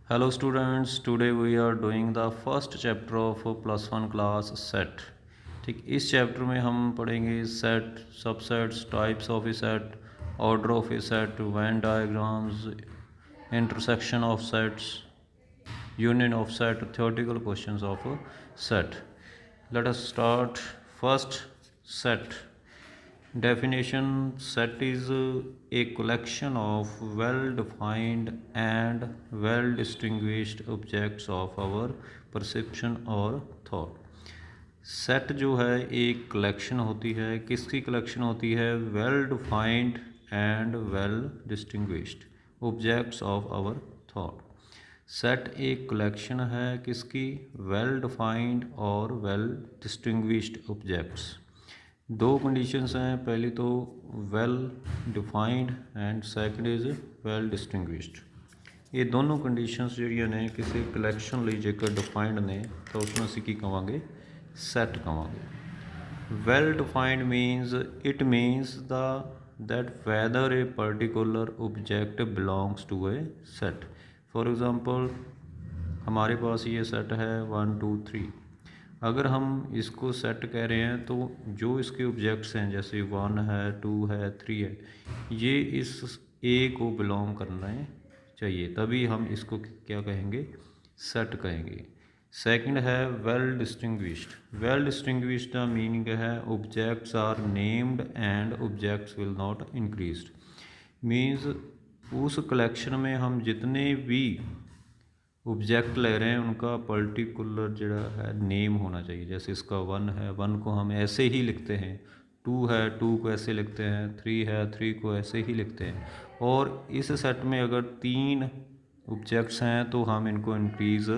Hello students, today we are doing the first chapter of plus one class set। ठीक, इस chapter में हम पढ़ेंगे set, subsets, types of A set, order of A set, Venn diagrams, intersection of sets, union of set, theoretical questions of set. Let us start. First, set definition: set is a collection of well defined and well distinguished objects of our perception or thought। Set जो है एक collection होती है। किसकी collection होती है? Well defined and well distinguished objects of our thought. Set एक collection है किसकी? वेल डिफाइंड और वेल डिस्टिंग्विश्ड ऑब्जेक्ट्स। दो कंडीशंस हैं, पहली तो well defined and second is well distinguished. ये दोनों कंडीशंस ਜਿਹੜੀਆਂ ਨੇ ਕਿਸੇ ਕਲੈਕਸ਼ਨ ਲਈ ਜੇਕਰ ਡਿਫਾਈਨਡ ਨੇ ਤਾਂ ਉਸਨੂੰ ਅਸੀਂ ਕੀ ਕਹਾਂਗੇ? ਸੈੱਟ ਕਹਾਂਗੇ। Well defined means it means the that whether a particular object belongs to a set। For example हमारे पास ये सेट है 1 2 3। अगर हम इसको सेट कह रहे हैं तो जो इसके ऑब्जेक्ट्स हैं जैसे 1 है 2 है 3 है, ये इस ए को बिलोंग करना चाहिए, तभी हम इसको क्या कहेंगे? सेट कहेंगे। सेकंड है वेल डिस्टिंग्विश्ड। वेल डिस्टिंग्विश्ड का मीनिंग है objects are named and objects will not increased. Means उस कलेक्शन में हम जितने भी ऑब्जेक्ट ले रहे हैं उनका पर्टिकुलर जड़ा है नेम होना चाहिए। जैसे इसका 1 है, 1 को हम ऐसे ही लिखते हैं, 2 है 2 को ऐसे लिखते हैं, 3 है 3 को ऐसे ही लिखते हैं। और इस सेट में अगर 3 ऑब्जेक्ट्स हैं तो हम इनको इंक्रीज़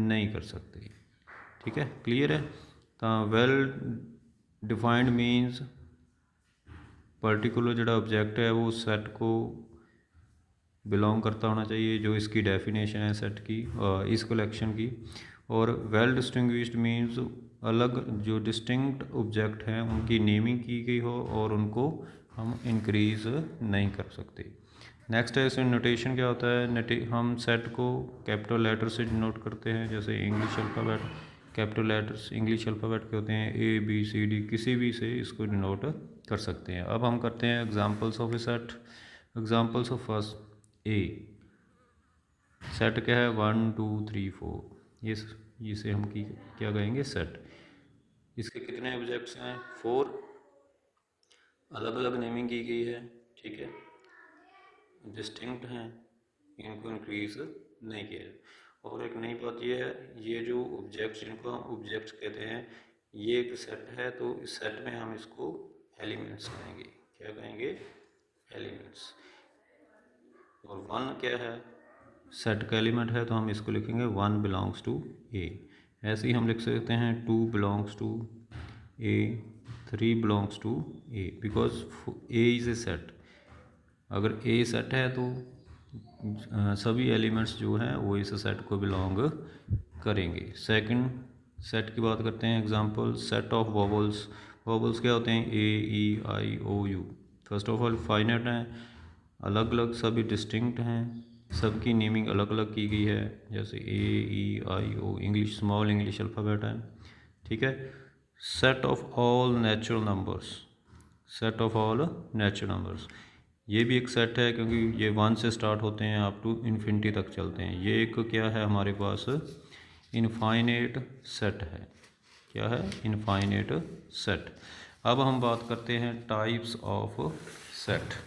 नहीं कर सकते। ठीक है, क्लियर है? तो वेल डिफाइंड मीन्स पर्टिकुलर जड़ा ऑब्जेक्ट है वो सेट को बिलोंग करता होना चाहिए, जो इसकी डेफिनेशन है सेट की, इस कलेक्शन की। और वेल डिस्टिंग्विश्ड मीन्स अलग जो डिस्टिंक्ट ऑब्जेक्ट हैं उनकी नेमिंग की गई हो और उनको हम इंक्रीज़ नहीं कर सकते। नेक्स्ट है इसमें नोटेशन क्या होता है? हम सेट को कैपिटल लेटर से डिनोट करते हैं। जैसे English alphabet, capital letters English alphabet के होते हैं, ए बी सी डी, किसी भी से इसको डिनोट कर सकते हैं। अब हम करते हैं examples of A set. Examples of first A set क्या है? 1 2 3 4। ये इसे हम क्या कहेंगे? सेट। इसके कितने ऑब्जेक्ट्स हैं? 4। अलग अलग नेमिंग की गई है, ठीक है, डिस्टिंक्ट हैं, इनको इंक्रीज नहीं किया। और एक नई बात ये है, ये जो ऑब्जेक्ट्स जिनको हम ऑब्जेक्ट्स कहते हैं, ये एक सेट है, तो इस सेट में हम इसको एलिमेंट्स कहेंगे। क्या कहेंगे? एलिमेंट्स। और 1 क्या है? सेट का एलिमेंट है, तो हम इसको लिखेंगे 1 बिलोंग्स टू ए। ऐसे ही हम लिख सकते हैं 2 belongs to A, 3 belongs to A, because A is a set. अगर ए सेट है तो सभी एलिमेंट्स जो हैं वो इस सेट को बिलोंग करेंगे। सेकंड सेट की बात करते हैं। Example set of vowels. Vowels क्या होते हैं? A E I O U. First of all finite हैं, अलग अलग सभी डिस्टिंक्ट हैं, सबकी नेमिंग अलग अलग की गई है। जैसे ए E I O English small English alphabet है, ठीक है। Set of all natural numbers. Set of all natural numbers, ये भी एक सेट है क्योंकि ये 1 से स्टार्ट होते हैं अप टू इन्फिनिटी तक चलते हैं। ये एक क्या है हमारे पास? इनफाइनेट सेट है। क्या है? Infinite set. अब हम बात करते हैं types of set.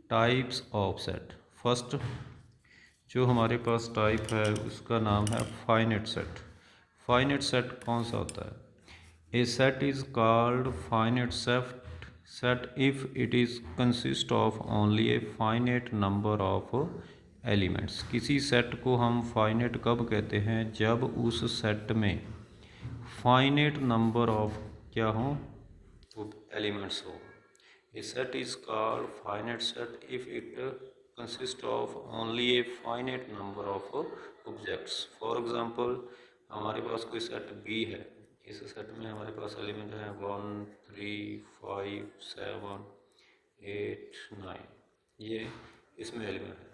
Types of set. First जो हमारे पास टाइप है उसका नाम है फाइनेट सेट। फाइनेट सेट कौन सा होता है? A set is called finite set if it is consist of only a finite number of elements. किसी सेट को हम फाइनेट कब कहते हैं? जब उस सेट में फाइनेट नंबर ऑफ क्या हो? एलिमेंट्स हो। A set is called finite set if it consist of only a finite number of objects. For example हमारे पास कोई सेट बी है, इस सेट में हमारे पास एलिमेंट है 1 3 5 7 8 9, ये इसमें एलिमेंट है।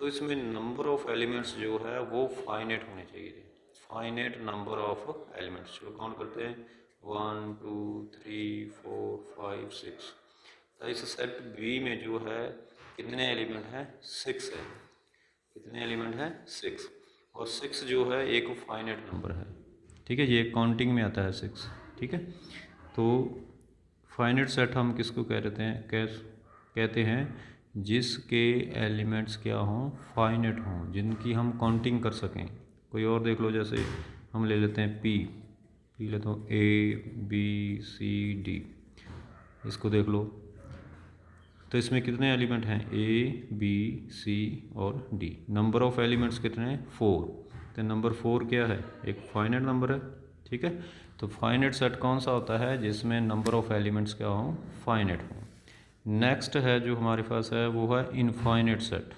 तो इसमें नंबर ऑफ एलिमेंट्स जो है वो फाइनेट होने चाहिए, फाइनेट नंबर ऑफ एलिमेंट्स। चलो काउंट करते हैं, 1 2 3 4 5 6। तो इस सेट बी में जो है कितने एलिमेंट हैं, 6 है। कितने एलिमेंट हैं, 6। और 6 जो है एक फाइनेट नंबर है, ठीक है, ये काउंटिंग में आता है 6, ठीक है। तो फाइनेट सेट हम किसको कहते हैं जिसके एलिमेंट्स क्या हों, फाइनेट हों, जिनकी हम काउंटिंग कर सकें। कोई और देख लो, जैसे हम ले लेते हैं पी लेता हूँ, A B C D, इसको देख लो। तो इसमें कितने एलिमेंट हैं, A B C और D। नंबर ऑफ एलिमेंट्स कितने हैं, 4। तो नंबर 4 क्या है, एक फाइनेट नंबर है, ठीक है। तो फाइनेट सेट कौन सा होता है, जिसमें नंबर ऑफ एलिमेंट्स क्या हों, फाइनेट हों। नेक्स्ट है जो हमारे पास है वो है इनफाइनेट सेट।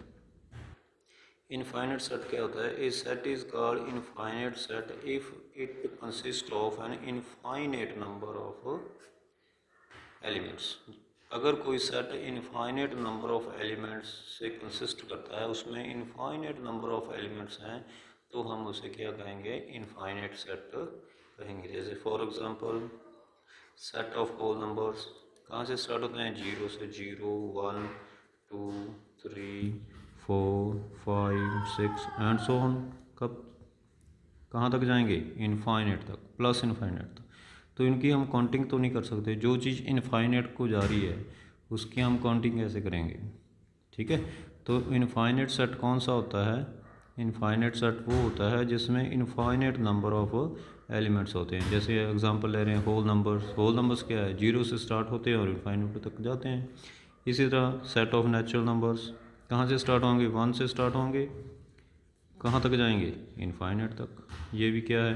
इनफाइनेट सेट क्या होता है, a set is called infinite set if it consist of an infinite number of elements. अगर कोई set infinite number of elements से कंसिस्ट करता है, उसमें इनफाइनेट नंबर ऑफ एलिमेंट्स हैं, तो हम उसे क्या कहेंगे, इनफाइनेट सेट कहेंगे। जैसे for example set of whole numbers कहाँ से स्टार्ट होते हैं, 0 से, 0 1 2 3 4 5 6 एंड सो ऑन। कब कहाँ तक जाएंगे, इनफाइनेट तक, प्लस इनफाइनेट तक। तो इनकी हम काउंटिंग तो नहीं कर सकते, जो चीज़ इनफाइनेट को जा रही है उसकी हम काउंटिंग कैसे करेंगे, ठीक है। तो इनफाइनेट सेट कौन सा होता है, इनफाइनेट सेट वो होता है जिसमें इनफाइनेट नंबर ऑफ एलिमेंट्स होते हैं। जैसे एग्जांपल ले रहे हैं होल नंबर्स। होल नंबर्स क्या है, 0 से स्टार्ट होते हैं और इनफाइनेट तक जाते हैं। इसी तरह सेट ऑफ नेचुरल नंबर्स कहाँ से स्टार्ट होंगे, 1 से स्टार्ट होंगे, कहाँ तक जाएंगे, इनफाइनेट तक। ये भी क्या है,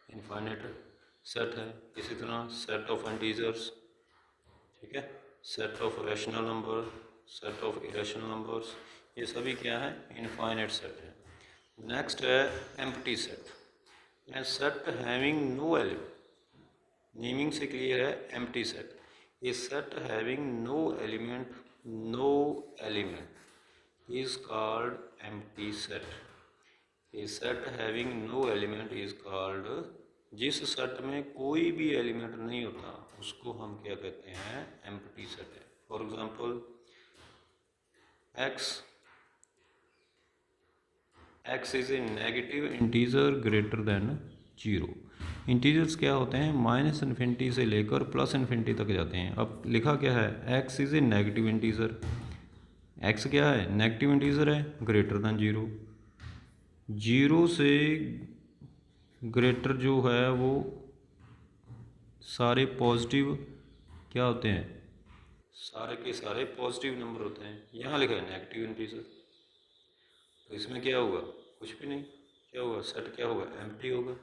इनफाइनेट सेट है। इसी तरह सेट ऑफ इंटीजर्स, ठीक है, set of rational number, set of irrational numbers, ये सभी क्या है, इनफाइनेट सेट है। नेक्स्ट है empty set, a set having no element. Naming से क्लियर है, empty set, a set having no element is called empty set। a set having no element is called, जिस set में कोई भी element नहीं होता उसको हम क्या कहते हैं, empty set है। For example x is a negative integer greater than 0। Integers क्या होते हैं, माइनस इन्फिनिटी से लेकर प्लस इन्फिनिटी तक जाते हैं। अब लिखा क्या है, x is a negative integer. x क्या है, नेगेटिव इंटीजर है, ग्रेटर दैन 0। 0 से ग्रेटर जो है वो सारे पॉजिटिव क्या होते हैं, सारे के सारे पॉजिटिव नंबर होते हैं। यहाँ लिखा है नेगेटिव इंटीजर, तो इसमें क्या होगा, कुछ भी नहीं। क्या होगा, सेट क्या होगा, एम्प्टी होगा।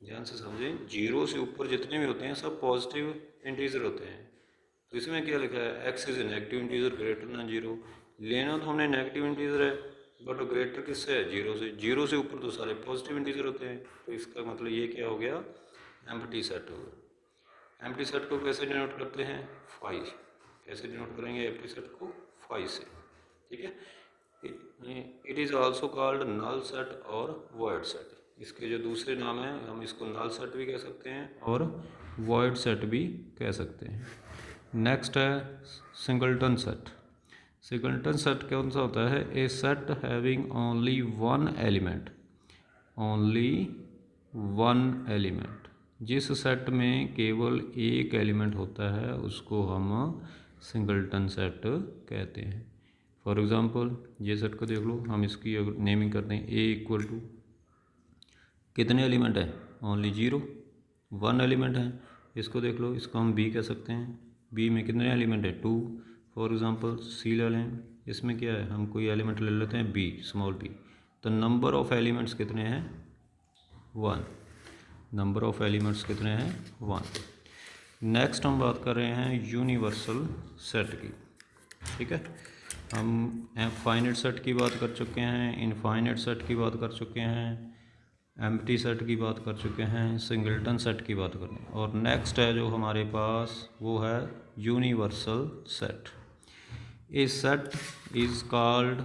ध्यान से समझें, 0 से ऊपर जितने भी होते हैं सब पॉजिटिव इंटीजर होते हैं। तो इसमें क्या लिखा है, x is a negative integer greater than 0। लेना तो हमने नेगेटिव इंटीजर है, बट ग्रेटर किससे है, 0 से। 0 से ऊपर तो सारे पॉजिटिव इंटीजर होते हैं, तो इसका मतलब ये क्या हो गया, एम्प्टी सेट होगा। एम्प्टी सेट को कैसे डिनोट करते हैं, 5। कैसे डिनोट करेंगे एम्प्टी सेट को, 5 से, ठीक है। It is also called null set और वॉइड सेट। इसके जो दूसरे नाम हैं, हम इसको नल सेट भी कह सकते हैं और वॉइड सेट भी कह सकते हैं। नेक्स्ट है सिंगलटन सेट। सिंगलटन सेट कौन सा होता है, a set having only one element, only one element. जिस सेट में केवल एक एलिमेंट होता है उसको हम सिंगलटन सेट कहते हैं। फॉर एग्जांपल ये सेट को देख लो, हम इसकी नेमिंग करते हैं, ए इक्वल टू कितने एलिमेंट है, ओनली 0, 1 एलिमेंट है। इसको देख लो, इसको हम बी कह सकते हैं, बी में कितने एलिमेंट है, 2। फॉर एग्जांपल सी ले लें, इसमें क्या है, हम कोई एलिमेंट ले लेते हैं बी, स्मॉल बी। तो नंबर ऑफ एलिमेंट्स कितने हैं, 1। नंबर ऑफ एलिमेंट्स कितने हैं, 1। नेक्स्ट हम बात कर रहे हैं यूनिवर्सल सेट की, ठीक है। हम फाइनाइट सेट की बात कर चुके हैं, इनफाइनाइट सेट की बात कर चुके हैं, एम्प्टी सेट की बात कर चुके हैं, सिंगलटन सेट की बात करें, और नेक्स्ट है जो हमारे पास वो है universal set. A set is called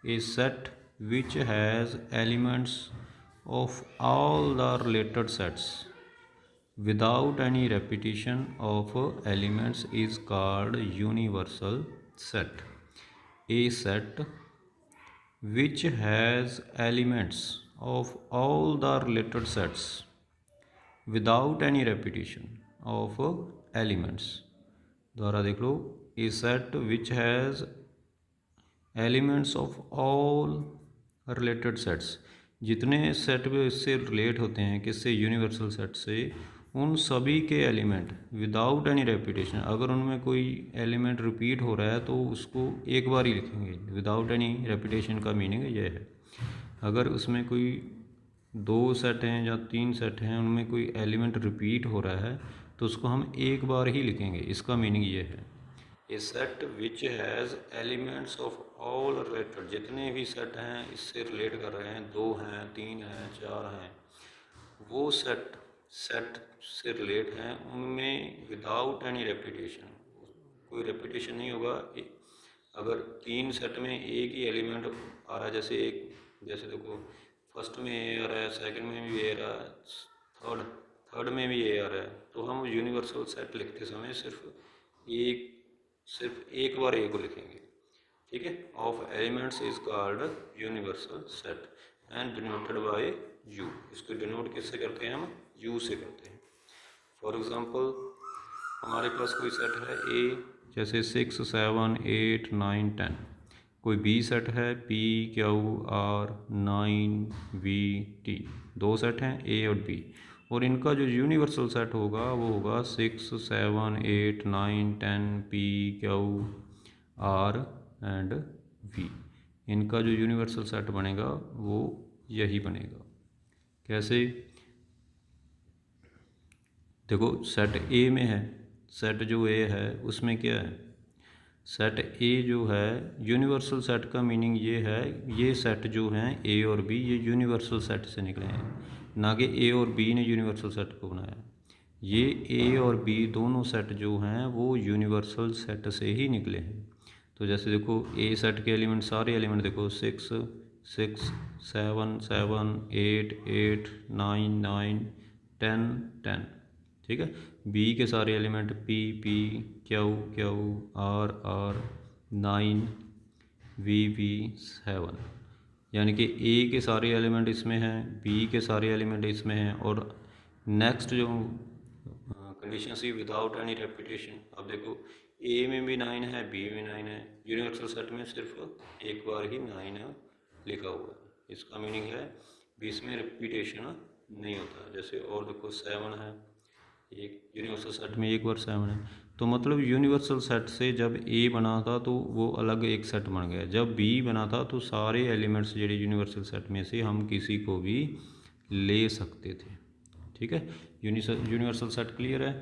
a set which has elements of all the related sets without any repetition of elements is called universal set. A set which has elements of all the related sets without any repetition of elements. दोबारा देख लो, a set which has elements of all related sets, जितने set इससे relate होते हैं किससे, universal set से, उन सभी के एलिमेंट विदाउट एनी रेपिटेशन, अगर उनमें कोई एलिमेंट रिपीट हो रहा है तो उसको एक बार ही लिखेंगे। विदाउट एनी रेपिटेशन का मीनिंग ये है, अगर उसमें कोई 2 सेट हैं या 3 सेट हैं, उनमें कोई एलिमेंट रिपीट हो रहा है तो उसको हम एक बार ही लिखेंगे। इसका मीनिंग ये है, a set which has elements of all related, जितने भी सेट हैं इससे रिलेट कर रहे हैं, 2 हैं, 3 हैं, 4 हैं, वो सेट से रिलेट हैं, उनमें विदाउट एनी रेपिटेशन, कोई रेपिटेशन नहीं होगा। अगर 3 सेट में एक ही एलिमेंट आ रहा है, जैसे देखो फर्स्ट में ए आ रहा है, सेकंड में भी ए आ रहा है, थर्ड में भी ए आ रहा है, तो हम यूनिवर्सल सेट लिखते समय सिर्फ एक बार ए को लिखेंगे। ठीक है, of elements is called universal set and denoted by you. इसको डिनोट किससे करते हैं, हम यू से करते हैं। फॉर एग्जांपल हमारे पास कोई सेट है ए, जैसे 6, 7, 8, 9, 10। कोई बी सेट है P, Q, R, 9, V, T। 2 set हैं ए और बी, और इनका जो यूनिवर्सल सेट होगा वो होगा 6, 7, 8, 9, 10, P, Q, R and V। इनका जो यूनिवर्सल सेट बनेगा वो यही बनेगा। कैसे, देखो सेट ए में है, सेट जो ए है उसमें क्या है, सेट ए जो है यूनिवर्सल सेट का मीनिंग ये है, ये सेट जो हैं ए और बी ये यूनिवर्सल सेट से निकले हैं, ना कि ए और बी ने यूनिवर्सल सेट को बनाया। ये ए और बी दोनों सेट जो हैं वो यूनिवर्सल सेट से ही निकले हैं। तो जैसे देखो ए सेट के एलिमेंट, सारे एलिमेंट देखो 6, 6, 7, 7, 8, 8, 9, 9, 10, 10। ठीक है, बी के सारे element P, P, Q, Q, R, R, 9, V, V, 7। यानी कि ए के सारे एलिमेंट इसमें हैं, बी के सारे एलिमेंट इसमें हैं, और नेक्स्ट जो कंडीशन सी विदाउट एनी रेपिटेशन। अब देखो ए में भी 9 है, बी में 9 है, यूनिवर्सल सेट में सिर्फ एक बार ही 9 लिखा हुआ है। इसका मीनिंग है बीच में रेपिटेशन नहीं होता। जैसे और देखो 7 है, एक यूनिवर्सल सेट में एक बार 7 है, तो मतलब यूनिवर्सल सेट से जब ए बना था तो वो अलग एक सेट बन गया, जब बी बना था तो सारे एलिमेंट्स जो यूनिवर्सल सेट में से हम किसी को भी ले सकते थे। ठीक है, यूनिवर्सल सेट क्लियर है,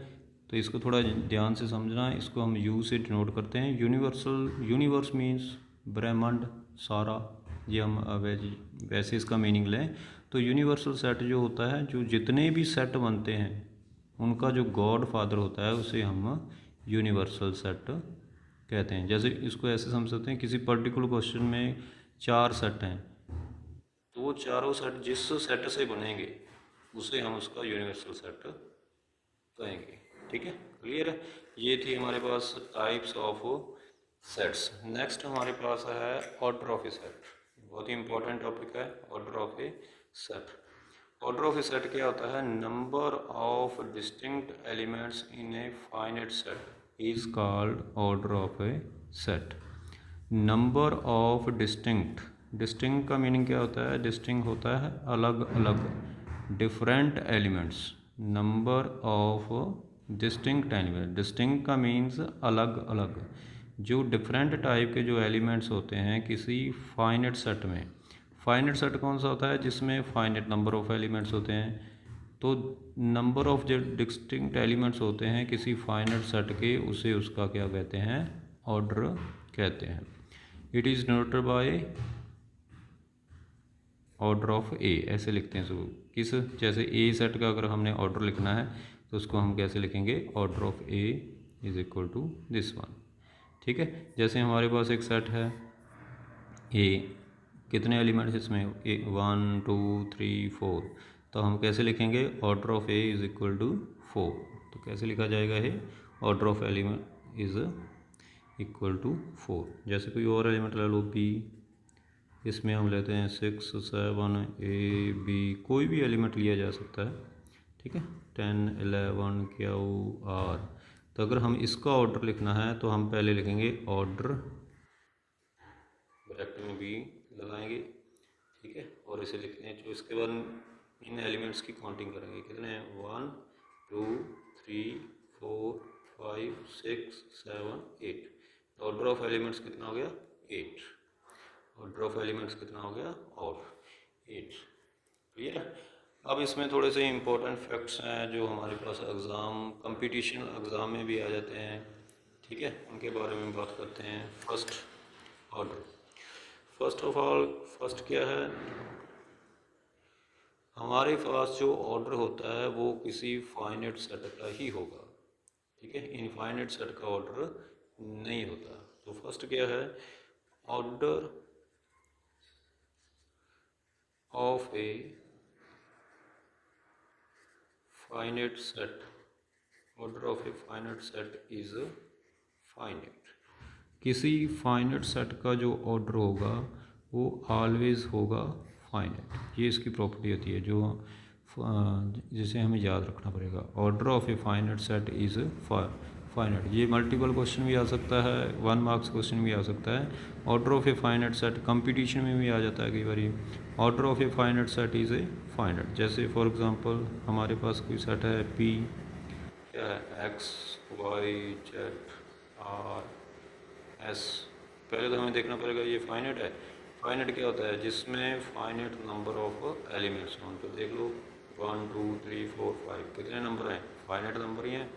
तो इसको थोड़ा ध्यान से समझना है। इसको हम यू से डिनोट करते हैं। यूनिवर्स मीन्स ब्रह्मांड सारा, ये हम वैसे इसका मीनिंग लें तो यूनिवर्सल सेट जो होता है, जो जितने भी सेट बनते हैं उनका जो गॉड फादर होता है उसे हम यूनिवर्सल सेट कहते हैं। जैसे इसको ऐसे समझ सकते हैं, किसी पर्टिकुलर क्वेश्चन में 4 सेट हैं, तो वो चारों सेट जिस सेट से बनेंगे उसे हम उसका यूनिवर्सल सेट कहेंगे। ठीक है, क्लियर है। ये थी हमारे पास टाइप्स ऑफ सेट्स। नेक्स्ट हमारे पास है ऑर्डर ऑफ ए सेट। बहुत ही इंपॉर्टेंट टॉपिक है order of A set. Order of A set क्या होता है, number of distinct elements in A finite set is called order of A set. Number of distinct का meaning क्या होता है, distinct होता है अलग अलग, different elements. Number of distinct element, distinct का मीन्स अलग अलग, जो डिफरेंट टाइप के जो एलिमेंट्स होते हैं किसी फाइनाइट सेट में। फाइनाइट सेट कौन सा होता है, जिसमें फाइनाइट नंबर ऑफ एलिमेंट्स होते हैं। तो नंबर ऑफ जो डिस्टिंक्ट एलिमेंट्स होते हैं किसी फाइनाइट सेट के, उसे उसका क्या कहते हैं, ऑर्डर कहते हैं। It is denoted by order of A, ऐसे लिखते हैं इसको। किस, जैसे ए सेट का अगर हमने ऑर्डर लिखना है तो उसको हम कैसे लिखेंगे, order of A is equal to this one. ठीक है। जैसे हमारे पास एक सेट है ए, कितने एलिमेंट्स इसमें, 1 2 3 4, तो हम कैसे लिखेंगे, order of A is equal to 4। तो कैसे लिखा जाएगा ये, order of element is equal to 4। जैसे कोई और एलिमेंट ले लो बी, इसमें हम लेते हैं 6 7 ए बी, कोई भी एलिमेंट लिया जा सकता है, ठीक है, 10 11 क्यू आर। तो अगर हम इसका ऑर्डर लिखना है तो हम पहले लिखेंगे ऑर्डर, ब्रैकेट में बी लगाएंगे, ठीक है, और इसे लिखते हैं। तो इसके बाद इन एलिमेंट्स की काउंटिंग करेंगे, कितने हैं, 1 2 3 4 5 6 7 8। ऑर्डर ऑफ एलिमेंट्स कितना हो गया, 8। ऑर्डर ऑफ एलिमेंट्स कितना हो गया, और 8। क्लियर है। अब इसमें थोड़े से इंपॉर्टेंट फैक्ट्स हैं जो हमारे पास एग्ज़ाम, कंपटीशन एग्ज़ाम में भी आ जाते हैं, ठीक है, उनके बारे में बात करते हैं। First order, first of all, first क्या है, हमारे पास जो ऑर्डर होता है वो किसी फाइनाइट सेट का ही होगा, ठीक है, इनफाइनाइट सेट का ऑर्डर नहीं होता। तो फर्स्ट क्या है, order of a finite set, order of a finite set is finite. किसी फाइनाइट सेट का जो ऑर्डर होगा वो ऑलवेज होगा फाइनाइट। ये इसकी प्रॉपर्टी होती है जो जिसे हमें याद रखना पड़ेगा। Order of a finite set is finite. ये मल्टीपल क्वेश्चन भी आ सकता है, 1 मार्क्स क्वेश्चन भी आ सकता है। Order of a finite set competition में भी आ जाता है कई बार। Order of a finite set is a finite. जैसे फॉर एग्जांपल हमारे पास कोई सेट है पी, क्या है, X Y Z R S. पहले तो हमें देखना पड़ेगा ये फाइनाइट है। फाइनाइट क्या होता है, जिसमें फाइनाइट नंबर ऑफ एलिमेंट्स हों। तो देख लो 1 2 3 4 5, कितने नंबर हैं, फाइनाइट नंबर ही हैं,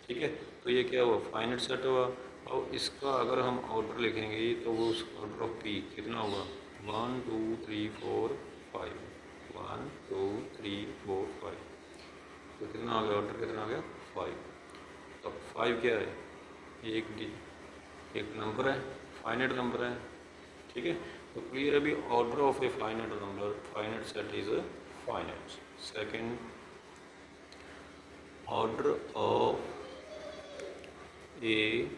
ठीक है। तो ये क्या हुआ, फाइनाइट सेट हुआ। और इसका अगर हम ऑर्डर लिखेंगे तो वो उस ऑर्डर ऑफ पी कितना होगा, 1 2 3 4 5, 1 2 3 4 5। तो कितना आ गया, ऑर्डर कितना आ गया, 5। तो 5 क्या है, एक नंबर है, फाइनाइट नंबर है, ठीक है। तो क्लियर है भी, order of a finite number, finite set is finite. Second, order of A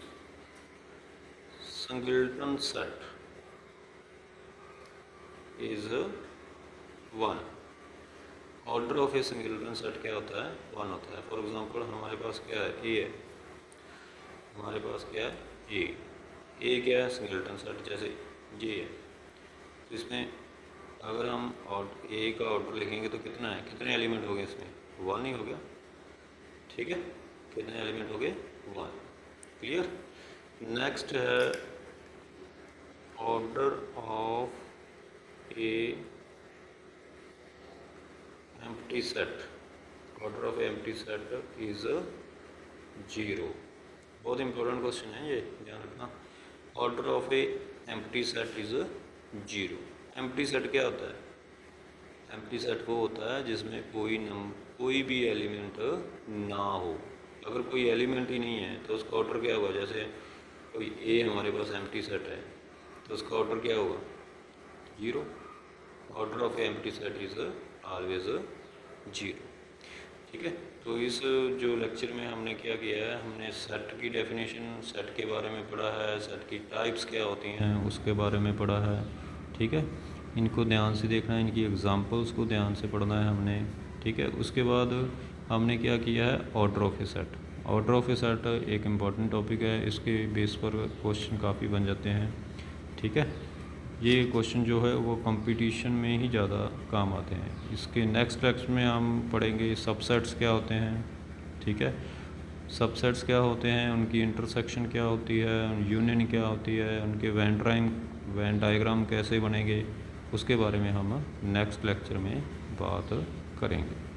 singleton set is 1। Order of A singleton set क्या होता है, 1 होता है। फॉर एग्जांपल हमारे पास क्या है, ए है, हमारे पास क्या है, ए क्या है, सिंगलटन सेट, जैसे ये है। तो इसमें अगर हम ए का ऑर्डर लिखेंगे तो कितना है, कितने एलिमेंट हो गए इसमें, 1 ही हो गया, ठीक है। कितने एलिमेंट हो गए, 1। क्लियर। नेक्स्ट है order of A empty set. Order of empty set is 0। बहुत इंपॉर्टेंट क्वेश्चन है ये, ध्यान रखना। Order of A empty set is 0। Empty set क्या होता है, एम्प्टी सेट वो होता है जिसमें कोई भी एलिमेंट ना हो। अगर कोई एलिमेंट ही नहीं है तो उसका ऑर्डर क्या होगा, जैसे कोई ए हमारे पास एम्प्टी सेट है तो उसका ऑर्डर क्या होगा, 0। Order of empty set is always 0, ठीक है। तो इस जो लेक्चर में हमने क्या किया है, हमने सेट की डेफिनेशन, सेट के बारे में पढ़ा है, सेट की टाइप्स क्या होती हैं उसके बारे में पढ़ा है, ठीक है। इनको ध्यान से देखना है, इनकी एग्जांपल्स को ध्यान से पढ़ना है हमने, ठीक है। उसके बाद हमने क्या किया है, order of A set. Order of A set एक इम्पॉर्टेंट टॉपिक है, इसके बेस पर क्वेश्चन काफ़ी बन जाते हैं, ठीक है। ये क्वेश्चन जो है वो कंपटीशन में ही ज़्यादा काम आते हैं। इसके नेक्स्ट लेक्चर में हम पढ़ेंगे सबसेट्स क्या होते हैं, ठीक है। सबसेट्स क्या होते हैं, उनकी इंटरसेक्शन क्या होती है, यूनियन क्या होती है, उनके वेन डायग्राम कैसे बनेंगे, उसके बारे में हम नेक्स्ट लेक्चर में बात करेंगे।